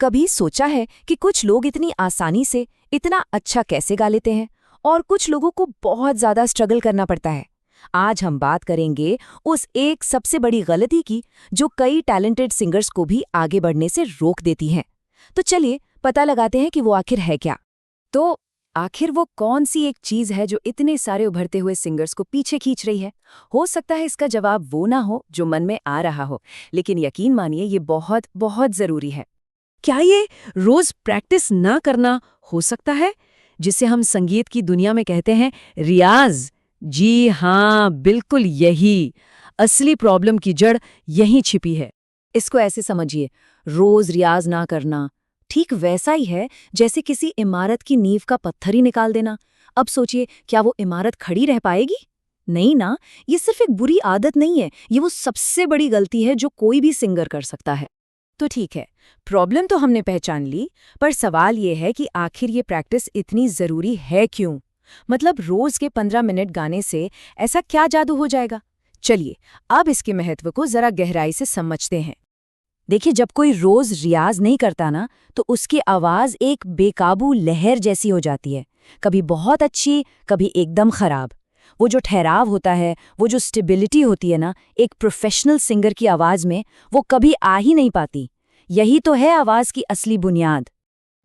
कभी सोचा है कि कुछ लोग इतनी आसानी से इतना अच्छा कैसे गा लेते हैं और कुछ लोगों को बहुत ज़्यादा स्ट्रगल करना पड़ता है। आज हम बात करेंगे उस एक सबसे बड़ी गलती की जो कई टैलेंटेड सिंगर्स को भी आगे बढ़ने से रोक देती है। तो चलिए पता लगाते हैं कि वो आखिर है क्या। तो आखिर वो कौन सी एक चीज़ है जो इतने सारे उभरते हुए सिंगर्स को पीछे खींच रही है। हो सकता है इसका जवाब वो ना हो जो मन में आ रहा हो, लेकिन यकीन मानिए ये बहुत बहुत ज़रूरी है। क्या ये रोज प्रैक्टिस ना करना हो सकता है, जिसे हम संगीत की दुनिया में कहते हैं रियाज? जी हाँ, बिल्कुल यही। असली प्रॉब्लम की जड़ यहीं छिपी है। इसको ऐसे समझिए, रोज रियाज ना करना ठीक वैसा ही है जैसे किसी इमारत की नींव का पत्थर ही निकाल देना। अब सोचिए, क्या वो इमारत खड़ी रह पाएगी? नहीं ना। ये सिर्फ एक बुरी आदत नहीं है, ये वो सबसे बड़ी गलती है जो कोई भी सिंगर कर सकता है। तो ठीक है, प्रॉब्लम तो हमने पहचान ली, पर सवाल ये है कि आखिर ये प्रैक्टिस इतनी ज़रूरी है क्यों? मतलब रोज़ के 15 मिनट गाने से ऐसा क्या जादू हो जाएगा? चलिए अब इसके महत्व को ज़रा गहराई से समझते हैं। देखिए, जब कोई रोज़ रियाज नहीं करता ना, तो उसकी आवाज़ एक बेकाबू लहर जैसी हो जाती है, कभी बहुत अच्छी, कभी एकदम खराब। वो जो ठहराव होता है, वो जो स्टेबिलिटी होती है ना, एक प्रोफेशनल सिंगर की आवाज़ में, वो कभी आ ही नहीं पाती। यही तो है आवाज़ की असली बुनियाद।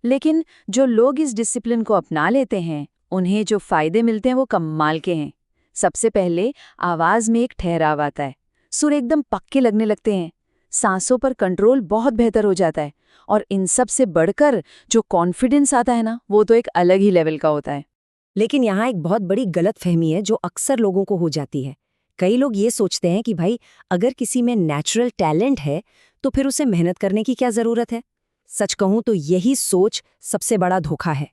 लेकिन जो लोग इस डिसिप्लिन को अपना लेते हैं, उन्हें जो फ़ायदे मिलते हैं वो कमाल के हैं। सबसे पहले आवाज़ में एक ठहराव आता है, सुर एकदम पक्के लगने लगते हैं, सांसों पर कंट्रोल बहुत बेहतर हो जाता है, और इन सब से बढ़कर जो कॉन्फिडेंस आता है ना, वो तो एक अलग ही लेवल का होता है। लेकिन यहाँ एक बहुत बड़ी गलतफहमी है जो अक्सर लोगों को हो जाती है। कई लोग ये सोचते हैं कि भाई, अगर किसी में नेचुरल टैलेंट है तो फिर उसे मेहनत करने की क्या ज़रूरत है। सच कहूँ तो यही सोच सबसे बड़ा धोखा है।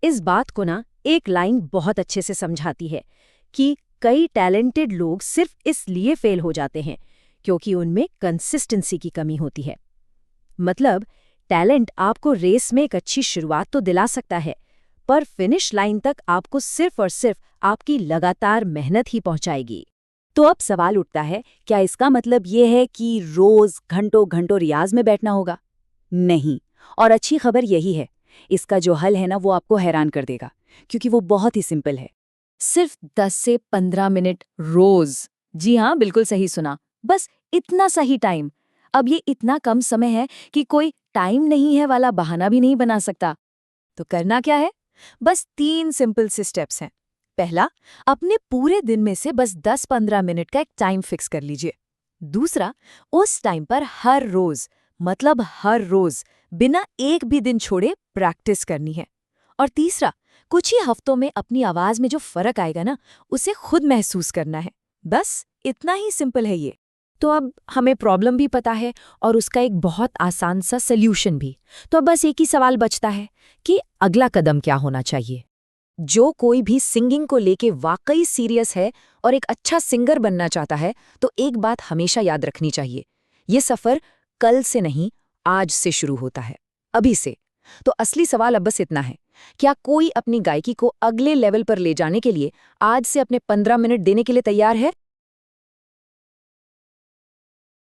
इस बात को ना एक लाइन बहुत अच्छे से समझाती है कि कई टैलेंटेड लोग सिर्फ इसलिए फेल हो जाते हैं क्योंकि उनमें कंसिस्टेंसी की कमी होती है। मतलब टैलेंट आपको रेस में एक अच्छी शुरुआत तो दिला सकता है, पर फिनिश लाइन तक आपको सिर्फ और सिर्फ आपकी लगातार मेहनत ही पहुंचाएगी। तो अब सवाल उठता है, क्या इसका मतलब ये है कि रोज घंटों घंटों रियाज में बैठना होगा? नहीं। और अच्छी खबर यही है, इसका जो हल है ना, वो आपको हैरान कर देगा, क्योंकि वो बहुत ही सिंपल है। सिर्फ 10 से 15 मिनट रोज। जी हाँ, बिल्कुल सही सुना। बस इतना सही टाइम। अब ये इतना कम समय है कि कोई टाइम नहीं है वाला बहाना भी नहीं बना सकता। तो करना क्या है? बस 3 सिंपल से स्टेप्स हैं। पहला, अपने पूरे दिन में से बस 10-15 मिनट का एक टाइम फिक्स कर लीजिए। दूसरा, उस टाइम पर हर रोज, मतलब हर रोज बिना एक भी दिन छोड़े प्रैक्टिस करनी है। और तीसरा, कुछ ही हफ्तों में अपनी आवाज में जो फर्क आएगा ना, उसे खुद महसूस करना है। बस इतना ही सिंपल है ये। तो अब हमें प्रॉब्लम भी पता है और उसका एक बहुत आसान सा सल्यूशन भी। तो अब बस एक ही सवाल बचता है कि अगला कदम क्या होना चाहिए। जो कोई भी सिंगिंग को लेके वाकई सीरियस है और एक अच्छा सिंगर बनना चाहता है, तो एक बात हमेशा याद रखनी चाहिए, ये सफ़र कल से नहीं, आज से शुरू होता है, अभी से। तो असली सवाल अब बस इतना है, क्या कोई अपनी गायकी को अगले लेवल पर ले जाने के लिए आज से अपने 15 मिनट देने के लिए तैयार है?